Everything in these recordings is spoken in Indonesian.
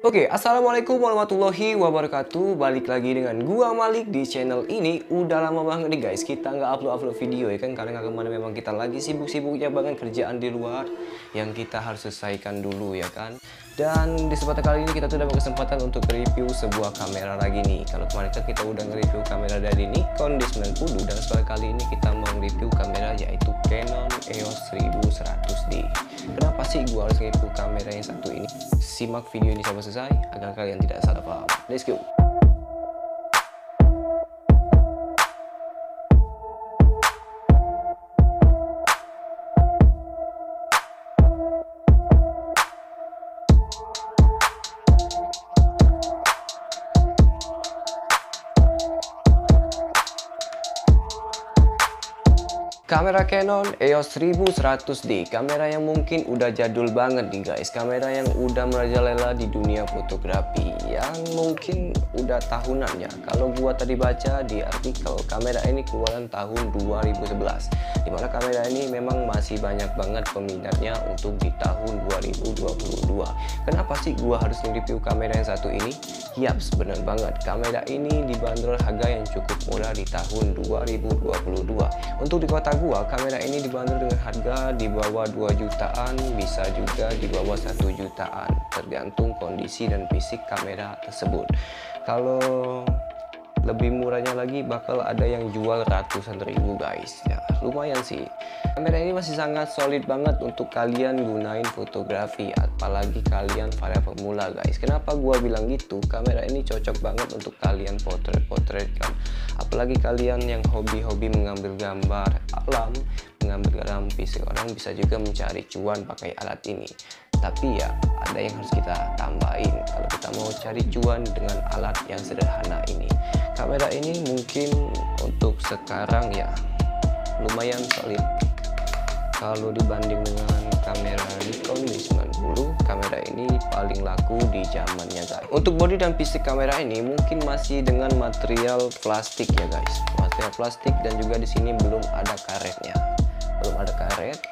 Oke, assalamualaikum warahmatullahi wabarakatuh. Balik lagi dengan gua Malik di channel ini. Udah lama banget nih guys, kita nggak upload video ya kan, karena kemana memang kita lagi sibuk-sibuknya banget kerjaan di luar yang kita harus selesaikan dulu ya kan. Dan di kesempatan kali ini kita tuh dapat kesempatan untuk review sebuah kamera lagi nih. Kalau kemarin kan kita udah nge-review kamera dari Nikon D90, dan sekarang kali ini kita mau review kamera yaitu Canon EOS 1100D. Kenapa sih gua harus review kamera yang satu ini? Simak video ini sampai selesai agar kalian tidak salah paham. Let's go. Kamera Canon EOS 1100D, kamera yang mungkin udah jadul banget nih guys, kamera yang udah merajalela di dunia fotografi, yang mungkin udah tahunan ya. Kalau gua tadi baca di artikel, kamera ini keluaran tahun 2011, dimana kamera ini memang masih banyak banget peminatnya untuk di tahun 2022. Kenapa sih gua harus review kamera yang satu ini? Yaps, bener banget, kamera ini dibanderol harga yang cukup murah di tahun 2022. Untuk di kota gua, kamera ini dibanderol dengan harga di bawah 2 jutaan, bisa juga di bawah 1 jutaan, tergantung kondisi dan fisik kamera tersebut. Kalau lebih murahnya lagi bakal ada yang jual ratusan ribu guys ya, lumayan sih. Kamera ini masih sangat solid banget untuk kalian gunain fotografi, apalagi kalian para pemula guys. Kenapa gua bilang gitu? Kamera ini cocok banget untuk kalian potret-potret kan, apalagi kalian yang hobi-hobi mengambil gambar alam, mengambil gambar fisik orang, bisa juga mencari cuan pakai alat ini. Tapi ya ada yang harus kita tambahin kalau kita mau cari cuan dengan alat yang sederhana ini. Kamera ini mungkin untuk sekarang ya lumayan solid. Kalau dibanding dengan kamera Nikon D90, kamera ini paling laku di zamannya guys. Untuk bodi dan fisik kamera ini mungkin masih dengan material plastik ya guys, material plastik, dan juga di sini belum ada karetnya, belum ada karet.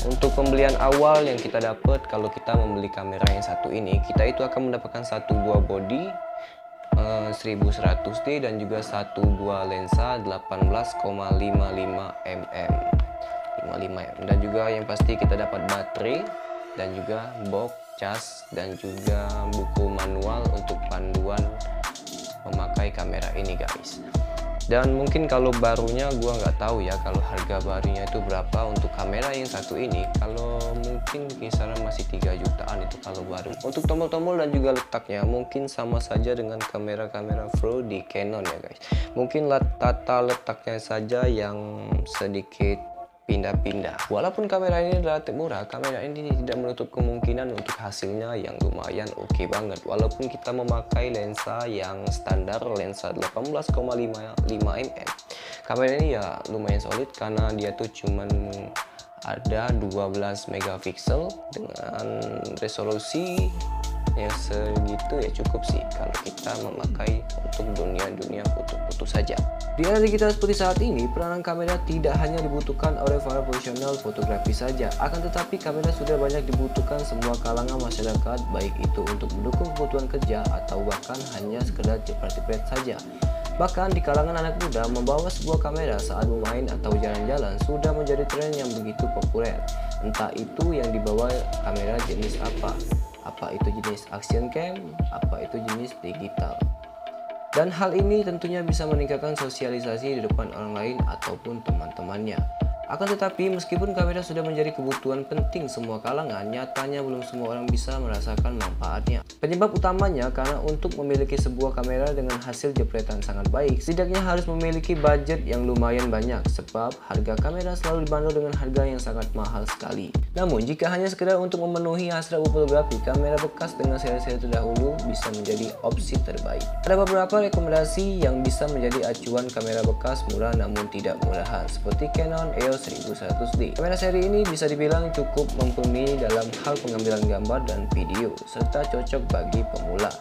Untuk pembelian awal yang kita dapat kalau kita membeli kamera yang satu ini, kita itu akan mendapatkan satu buah bodi 1100D dan juga satu buah lensa 18,55 mm, dan juga yang pasti kita dapat baterai dan juga box cas dan juga buku manual untuk panduan memakai kamera ini guys. Dan mungkin kalau barunya gua nggak tahu ya kalau harga barunya itu berapa untuk kamera yang satu ini. Kalau mungkin kisaran masih 3 jutaan itu kalau baru. Untuk tombol-tombol dan juga letaknya mungkin sama saja dengan kamera-kamera pro di Canon ya guys. Mungkin tata letaknya saja yang sedikit pindah-pindah. Walaupun kamera ini relatif murah, kamera ini tidak menutup kemungkinan untuk hasilnya yang lumayan oke banget. Walaupun kita memakai lensa yang standar, lensa 18,55 mm, kamera ini ya lumayan solid karena dia tuh cuman ada 12 megapiksel dengan resolusi yang segitu ya cukup sih kalau kita memakai untuk dunia foto-foto saja. Di era digital seperti saat ini, peranan kamera tidak hanya dibutuhkan oleh para profesional fotografi saja, akan tetapi kamera sudah banyak dibutuhkan semua kalangan masyarakat, baik itu untuk mendukung kebutuhan kerja atau bahkan hanya sekedar jepret-jepret saja. Bahkan di kalangan anak muda, membawa sebuah kamera saat bermain atau jalan-jalan sudah menjadi tren yang begitu populer. Entah itu yang dibawa kamera jenis apa itu jenis action cam, apa itu jenis digital. Dan hal ini tentunya bisa meningkatkan sosialisasi di depan orang lain ataupun teman-temannya. Akan tetapi meskipun kamera sudah menjadi kebutuhan penting semua kalangan, nyatanya belum semua orang bisa merasakan manfaatnya. Penyebab utamanya karena untuk memiliki sebuah kamera dengan hasil jepretan sangat baik, setidaknya harus memiliki budget yang lumayan banyak, sebab harga kamera selalu dibanderol dengan harga yang sangat mahal sekali. Namun jika hanya sekedar untuk memenuhi hasrat fotografi, kamera bekas dengan seri-seri terdahulu bisa menjadi opsi terbaik. Ada beberapa rekomendasi yang bisa menjadi acuan kamera bekas murah namun tidak murahan, seperti Canon EOS 1100D. Kamera seri ini bisa dibilang cukup mumpuni dalam hal pengambilan gambar dan video, serta cocok bagi pemula.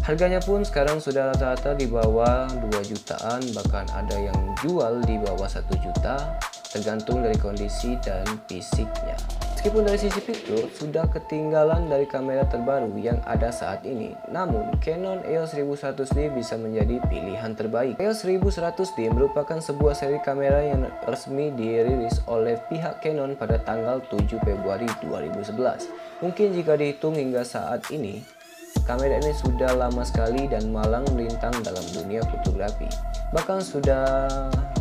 Harganya pun sekarang sudah rata-rata di bawah 2 jutaan, bahkan ada yang jual di bawah 1 juta, tergantung dari kondisi dan fisiknya. Meskipun dari sisi fitur sudah ketinggalan dari kamera terbaru yang ada saat ini, namun Canon EOS 1100D bisa menjadi pilihan terbaik. EOS 1100D merupakan sebuah seri kamera yang resmi dirilis oleh pihak Canon pada tanggal 7 Februari 2011. Mungkin jika dihitung hingga saat ini, kamera ini sudah lama sekali dan malang melintang dalam dunia fotografi. Bahkan sudah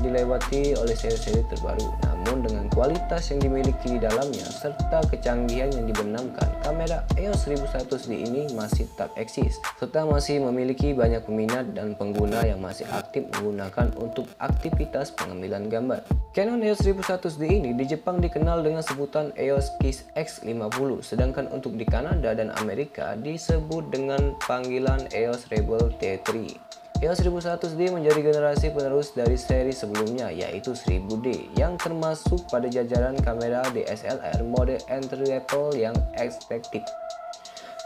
dilewati oleh seri-seri terbaru. Namun dengan kualitas yang dimiliki di dalamnya serta kecanggihan yang dibenamkan, kamera EOS 1100D ini masih tetap eksis serta masih memiliki banyak peminat dan pengguna yang masih aktif menggunakan untuk aktivitas pengambilan gambar. Canon EOS 1100D ini di Jepang dikenal dengan sebutan EOS Kiss X50, sedangkan untuk di Kanada dan Amerika disebut dengan panggilan EOS Rebel T3. EOS 1100D menjadi generasi penerus dari seri sebelumnya, yaitu 1000D, yang termasuk pada jajaran kamera DSLR mode entry level yang efektif.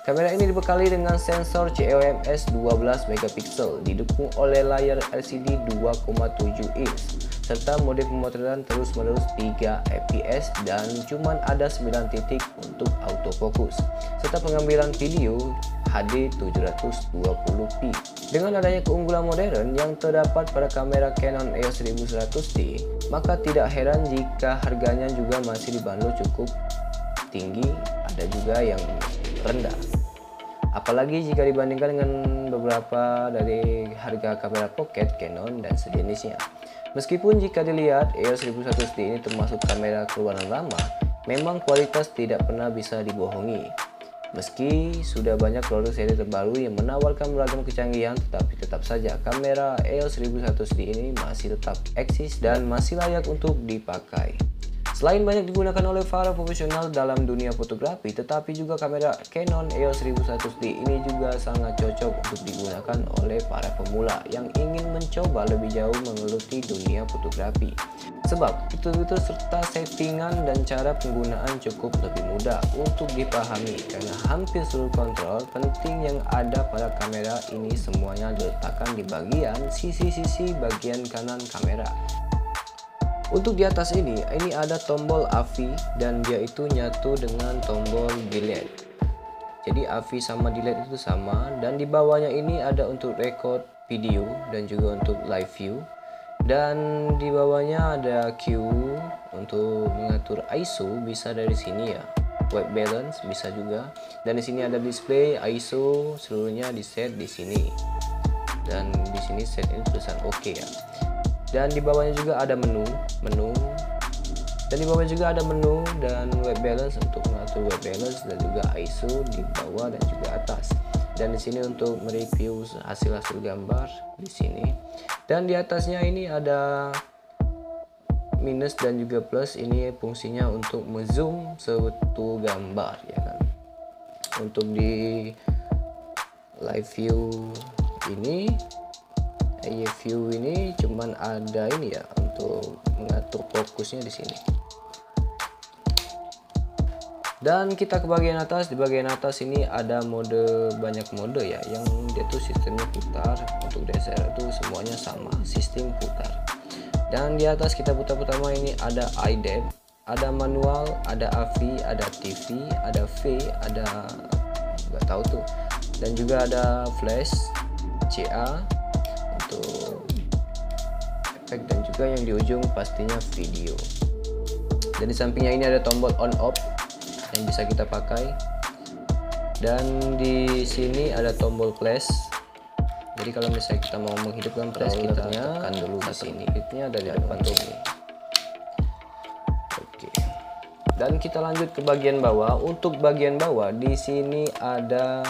Kamera ini dibekali dengan sensor COMS 12 megapiksel, didukung oleh layar LCD 2,7 inch, serta mode pemotretan terus-menerus 3 fps dan cuman ada 9 titik untuk autofocus, serta pengambilan video HD 720p. Dengan adanya keunggulan modern yang terdapat pada kamera Canon EOS 1100D, maka tidak heran jika harganya juga masih dibanderol cukup tinggi, ada juga yang rendah. Apalagi jika dibandingkan dengan beberapa dari harga kamera pocket Canon dan sejenisnya. Meskipun jika dilihat EOS 1100D ini termasuk kamera keluaran lama, memang kualitas tidak pernah bisa dibohongi. Meski sudah banyak produk seri terbaru yang menawarkan beragam kecanggihan, tetapi tetap saja kamera EOS 1100D ini masih tetap eksis dan masih layak untuk dipakai. Selain banyak digunakan oleh para profesional dalam dunia fotografi, tetapi juga kamera Canon EOS 1100D ini juga sangat cocok untuk digunakan oleh para pemula yang ingin mencoba lebih jauh menggeluti dunia fotografi. Sebab fitur-fitur serta settingan dan cara penggunaan cukup lebih mudah untuk dipahami karena hampir seluruh kontrol penting yang ada pada kamera ini semuanya diletakkan di bagian sisi-sisi bagian kanan kamera. Untuk di atas ini ada tombol AV dan dia itu nyatu dengan tombol delete. Jadi AV sama delete itu sama, dan di bawahnya ini ada untuk record video dan juga untuk live view. Dan di bawahnya ada Q untuk mengatur ISO, bisa dari sini ya. White balance bisa juga. Dan di sini ada display ISO, seluruhnya di set di sini. Dan di sini set ini tulisan OK ya. Dan di bawahnya juga ada menu, dan di bawahnya juga ada menu dan white balance untuk mengatur white balance dan juga ISO di bawah dan juga atas. Dan di sini untuk mereview hasil gambar di sini. Dan di atasnya ini ada minus dan juga plus, ini fungsinya untuk ngezoom suatu gambar ya kan. Untuk di live view ini, view ini cuman ada ini ya untuk mengatur fokusnya di sini. Dan kita ke bagian atas. Di bagian atas ini ada banyak mode ya, yang dia tuh sistemnya putar. Untuk DSLR itu semuanya sama, sistem putar. Dan di atas kita putar pertama ini ada IDEP, ada manual, ada AV, ada TV, ada V, ada nggak tahu tuh, dan juga ada flash, CA untuk efek, dan juga yang di ujung pastinya video. Dan di sampingnya ini ada tombol on off yang bisa kita pakai, dan di sini ada tombol flash. Jadi kalau misalnya kita mau menghidupkan flash, kita tekan dulu di sini. Hitnya dari depan ini. Oke. Dan kita lanjut ke bagian bawah. Untuk bagian bawah di sini ada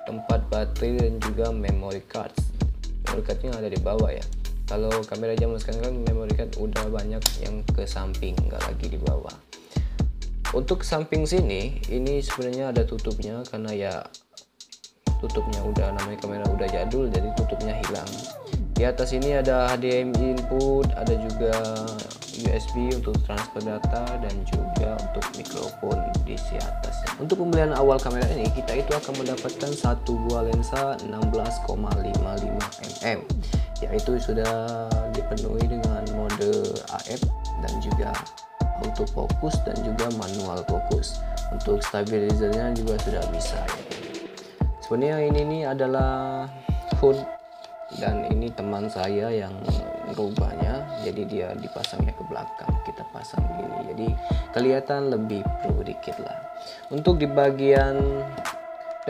tempat baterai dan juga memory cards. Memory cardnya ada di bawah ya. Kalau kamera zaman sekarang kan memory card udah banyak yang ke samping, nggak lagi di bawah. Untuk samping sini ini sebenarnya ada tutupnya, karena ya tutupnya udah, namanya kamera udah jadul jadi tutupnya hilang. Di atas ini ada HDMI input, ada juga USB untuk transfer data, dan juga untuk mikrofon di sisi atas. Untuk pembelian awal kamera ini kita itu akan mendapatkan satu buah lensa 16,55 mm, yaitu sudah dipenuhi dengan mode AF dan juga autofocus dan juga manual fokus. Untuk stabilizernya juga sudah bisa ya. Sebenarnya ini nih adalah hood, dan ini teman saya yang merubahnya, jadi dia dipasangnya ke belakang, kita pasang gini, jadi kelihatan lebih pro dikit lah. Untuk di bagian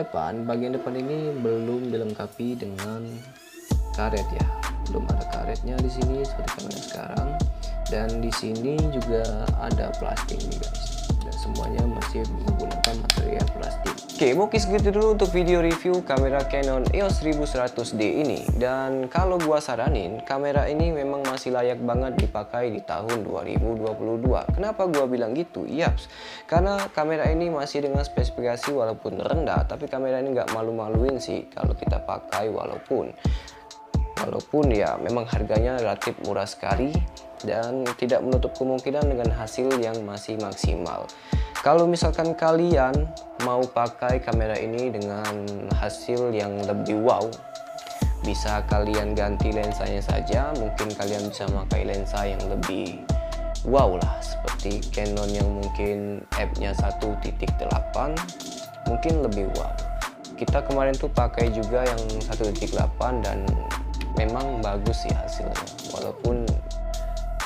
depan ini belum dilengkapi dengan karet ya, belum ada karetnya di sini seperti kamera sekarang, dan di sini juga ada plastik nih guys, dan semuanya masih menggunakan material plastik. Oke, mungkin segitu dulu untuk video review kamera Canon EOS 1100D ini. Dan kalau gua saranin, kamera ini memang masih layak banget dipakai di tahun 2022. Kenapa gua bilang gitu? Yaps, karena kamera ini masih dengan spesifikasi walaupun rendah, tapi kamera ini nggak malu-maluin sih kalau kita pakai, walaupun ya memang harganya relatif murah sekali dan tidak menutup kemungkinan dengan hasil yang masih maksimal. Kalau misalkan kalian mau pakai kamera ini dengan hasil yang lebih wow, bisa kalian ganti lensanya saja. Mungkin kalian bisa memakai lensa yang lebih wow lah, seperti Canon yang mungkin f-nya 1.8, mungkin lebih wow. Kita kemarin tuh pakai juga yang 1.8 dan memang bagus sih hasilnya, walaupun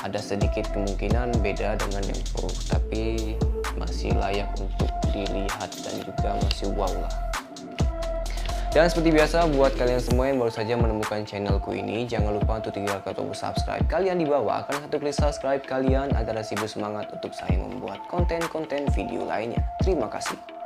ada sedikit kemungkinan beda dengan yang Pro, tapi masih layak untuk dilihat dan juga masih wow lah. Dan seperti biasa, buat kalian semua yang baru saja menemukan channelku ini, jangan lupa untuk tinggalkan tombol subscribe kalian di bawah, karena satu klik subscribe kalian agar lebih semangat untuk saya membuat konten-konten video lainnya. Terima kasih.